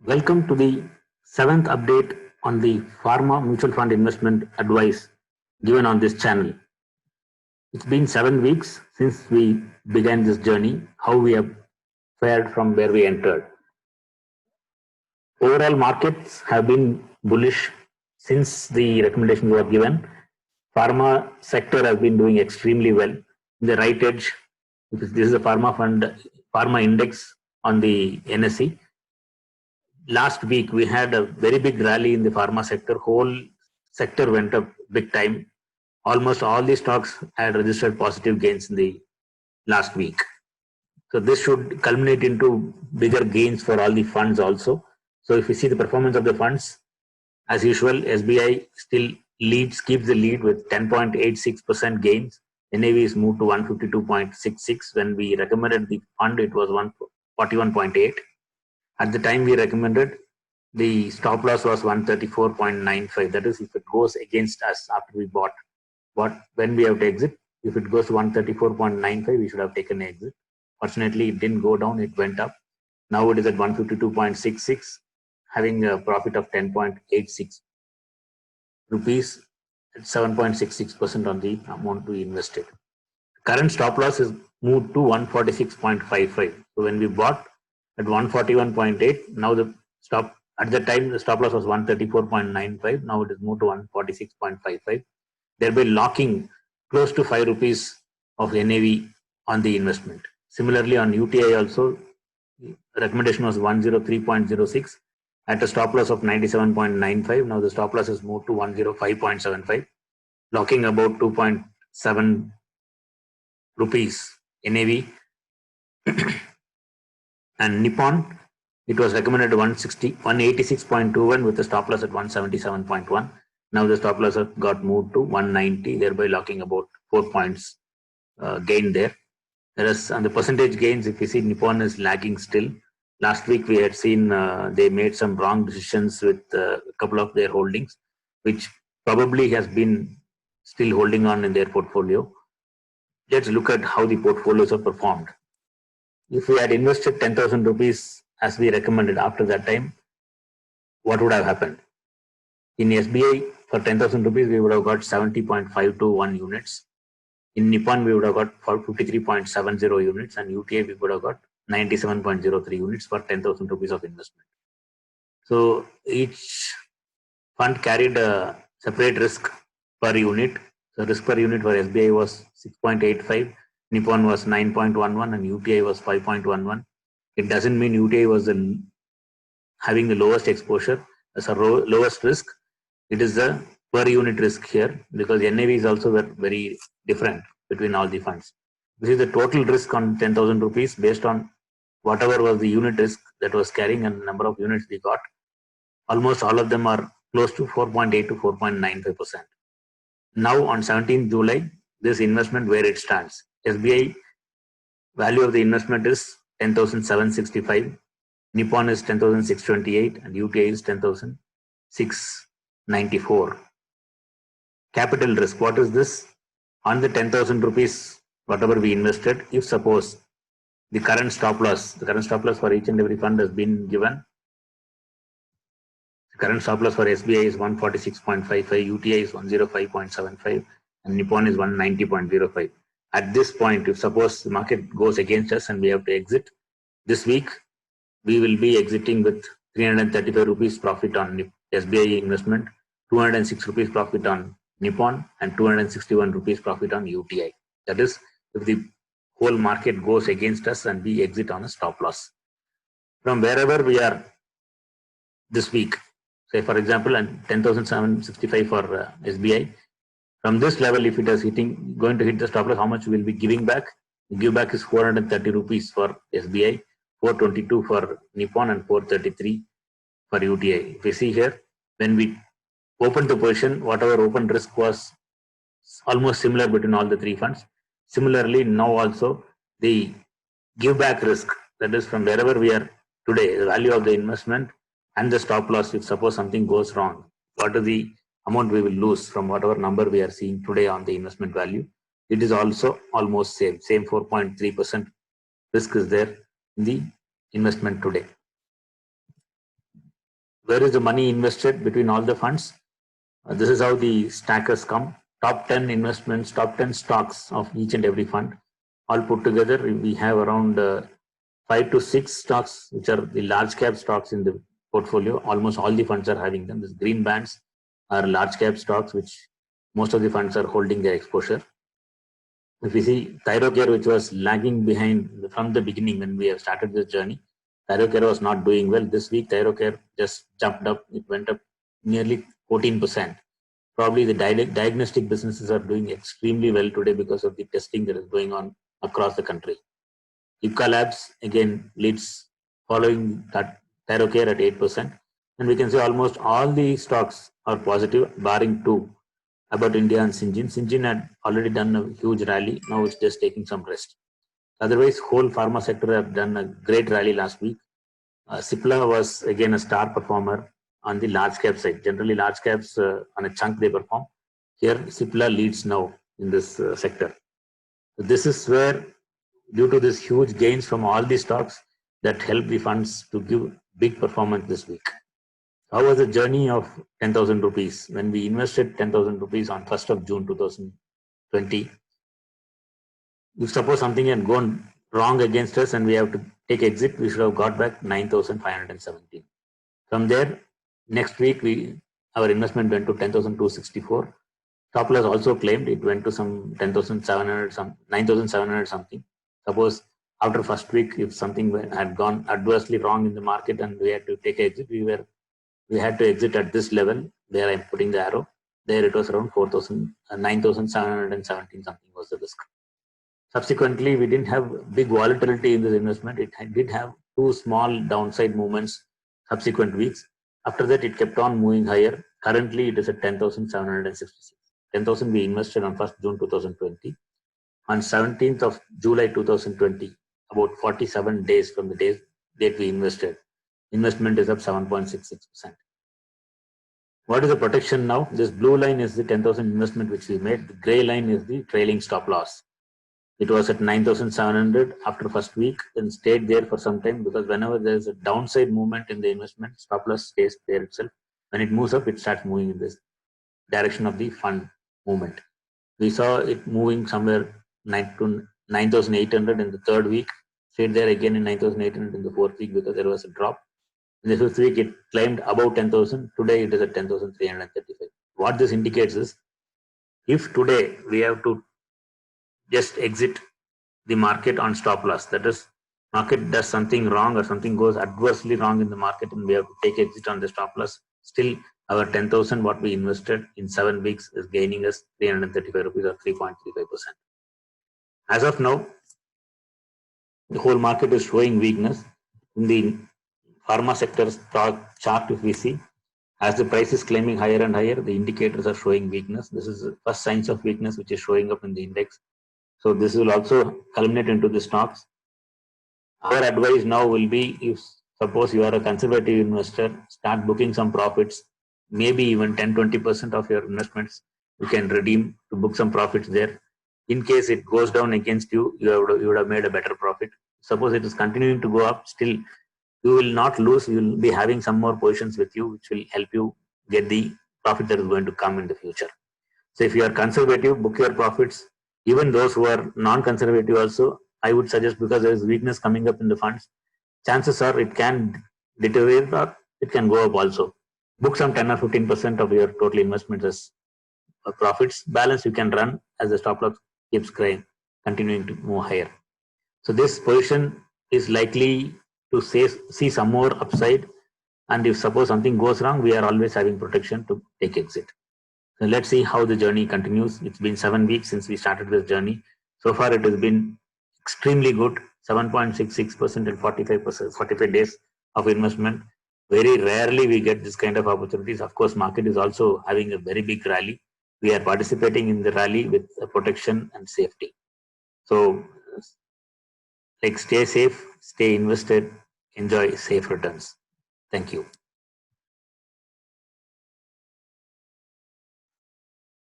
Welcome to the seventh update on the Pharma Mutual Fund investment advice given on this channel. It's been 7 weeks since we began this journey, how we have fared from where we entered. Overall markets have been bullish since the recommendations were given. Pharma sector has been doing extremely well. In the right edge, this is the pharma index on the NSE. Last week we had a very big rally in the pharma sector. Whole sector went up big time. Almost all the stocks had registered positive gains in the last week. So this should culminate into bigger gains for all the funds also. So if you see the performance of the funds, as usual, SBI still keeps the lead with 10.86% gains. NAV is moved to 152.66. When we recommended the fund, it was 141.8. At the time we recommended, the stop loss was 134.95. That is, if it goes against us after we bought. But when we have to exit, if it goes to 134.95, we should have taken an exit. Fortunately, it didn't go down, it went up. Now it is at 152.66, having a profit of 10.86 rupees at 7.66% on the amount we invested. Current stop loss is moved to 146.55. So when we bought at 141.8, now the stop at the time the stop loss was 134.95. Now it is moved to 146.55, thereby locking close to 5 rupees of NAV on the investment. Similarly, on UTI also, recommendation was 103.06 at a stop loss of 97.95. Now the stop loss is moved to 105.75, locking about 2.7 rupees NAV. And Nippon, it was recommended 186.21 with the stop loss at 177.1. Now the stop loss got moved to 190, thereby locking about 4 points gain there. Whereas on the percentage gains, if you see, Nippon is lagging still. Last week we had seen they made some wrong decisions with a couple of their holdings, which probably has been still holding on in their portfolio. Let's look at how the portfolios have performed. If we had invested 10,000 rupees as we recommended after that time, what would have happened? In SBI, for 10,000 rupees, we would have got 70.521 units. In Nippon, we would have got 53.70 units, and UTI, we would have got 97.03 units for 10,000 rupees of investment. So each fund carried a separate risk per unit. The risk per unit for SBI was 6.85, Nippon was 9.11, and UTI was 5.11. It doesn't mean UTI was having the lowest exposure as a lowest risk. It is the per unit risk here, because NAV is also very different between all the funds. This is the total risk on 10,000 rupees based on whatever was the unit risk that was carrying and number of units we got. Almost all of them are close to 4.8 to 4.95%. Now on 17th July, this investment where it stands. SBI value of the investment is 10,765. Nippon is 10,628 and UTI is 10,694. Capital risk, what is this? On the 10,000 rupees, whatever we invested, if suppose the current stop loss for each and every fund has been given. The current stop loss for SBI is 146.55, UTI is 105.75, and Nippon is 190.05. At this point, if suppose the market goes against us and we have to exit, this week we will be exiting with 335 rupees profit on SBI investment, 206 rupees profit on Nippon, and 261 rupees profit on UTI. That is, if the whole market goes against us and we exit on a stop loss. From wherever we are this week, say for example, 10,765 for SBI, from this level, if it is going to hit the stop loss, how much will be giving back? The give back is 430 rupees for SBI, 422 for Nippon, and 433 for UTI. If you see here, when we opened the position, whatever open risk was almost similar between all the three funds. Similarly, now also the give back risk, that is from wherever we are today, the value of the investment and the stop loss, if suppose something goes wrong, what is the amount we will lose from whatever number we are seeing today on the investment value. It is also almost same 4.3% risk is there in the investment today. where is the money invested between all the funds? This is how the stack has come. Top 10 investments, top 10 stocks of each and every fund, all put together, we have around 5 to 6 stocks, which are the large cap stocks in the portfolio. Almost all the funds are having them. These green bands are large cap stocks, which most of the funds are holding their exposure. If we see Thyrocare, which was lagging behind from the beginning when we have started this journey, Thyrocare was not doing well. This week, Thyrocare just jumped up. It went up nearly 14%. Probably the diagnostic businesses are doing extremely well today because of the testing that is going on across the country. Ipca Labs again leads, following that Thyrocare at 8%. And we can say almost all the stocks are positive, barring two, about India and Syngene. Syngene had already done a huge rally. Now it's just taking some rest. Otherwise, whole pharma sector have done a great rally last week. Cipla was again a star performer on the large cap side. Generally, large caps on a chunk they perform. Here, Cipla leads now in this sector. This is where, due to this huge gains from all the stocks, that help the funds to give big performance this week. How was the journey of 10,000 rupees? When we invested 10,000 rupees on 1st of June 2020, if suppose something had gone wrong against us and we have to take exit, we should have got back 9,517. From there, next week, our investment went to 10,264. Stop loss also claimed it went to some 10,700, some 9,700 something. Suppose after first week, if something had gone adversely wrong in the market and we had to take exit, we had to exit at this level where I'm putting the arrow. There it was around 9,717 something was the risk. Subsequently, we didn't have big volatility in this investment. It did have two small downside movements subsequent weeks. After that, it kept on moving higher. Currently, it is at 10,766. 10,000 we invested on 1st June 2020. On 17th of July 2020, about 47 days from the date we invested, investment is up 7.66%. What is the protection now? This blue line is the 10,000 investment which we made. The gray line is the trailing stop loss. It was at 9,700 after first week and stayed there for some time, because whenever there is a downside movement in the investment, stop loss stays there itself. When it moves up, it starts moving in this direction of the fund movement. We saw it moving somewhere 9,800 in the third week, stayed there again in 9,800 in the fourth week because there was a drop. In the fifth week, it climbed above 10,000. Today, it is at 10,335. What this indicates is, if today we have to just exit the market on stop loss, that is, market does something wrong or something goes adversely wrong in the market and we have to take exit on the stop loss, still our 10,000 what we invested in 7 weeks is gaining us 335 rupees or 3.35%. As of now, the whole market is showing weakness. In the pharma sector chart, if we see, as the price is climbing higher and higher, the indicators are showing weakness. This is the first signs of weakness which is showing up in the index. So this will also culminate into the stocks. Our advice now will be, if suppose you are a conservative investor, start booking some profits, maybe even 10-20% of your investments you can redeem to book some profits there. In case it goes down against you, you would have made a better profit. Suppose it is continuing to go up, still you will not lose. You will be having some more positions with you, which will help you get the profit that is going to come in the future. So if you are conservative, book your profits. Even those who are non-conservative also, I would suggest, because there is weakness coming up in the funds, chances are it can deteriorate or it can go up also. Book some 10 or 15% of your total investments as profits. Balance you can run as the stop loss keeps continuing to move higher. So this position is likely to see some more upside, and if suppose something goes wrong, we are always having protection to take exit. So let's see how the journey continues. It's been 7 weeks since we started this journey. So far, it has been extremely good. 7.66% and 45 days of investment. Very rarely we get this kind of opportunities. Of course, market is also having a very big rally. We are participating in the rally with protection and safety. So, like, stay safe, stay invested, enjoy safe returns. Thank you.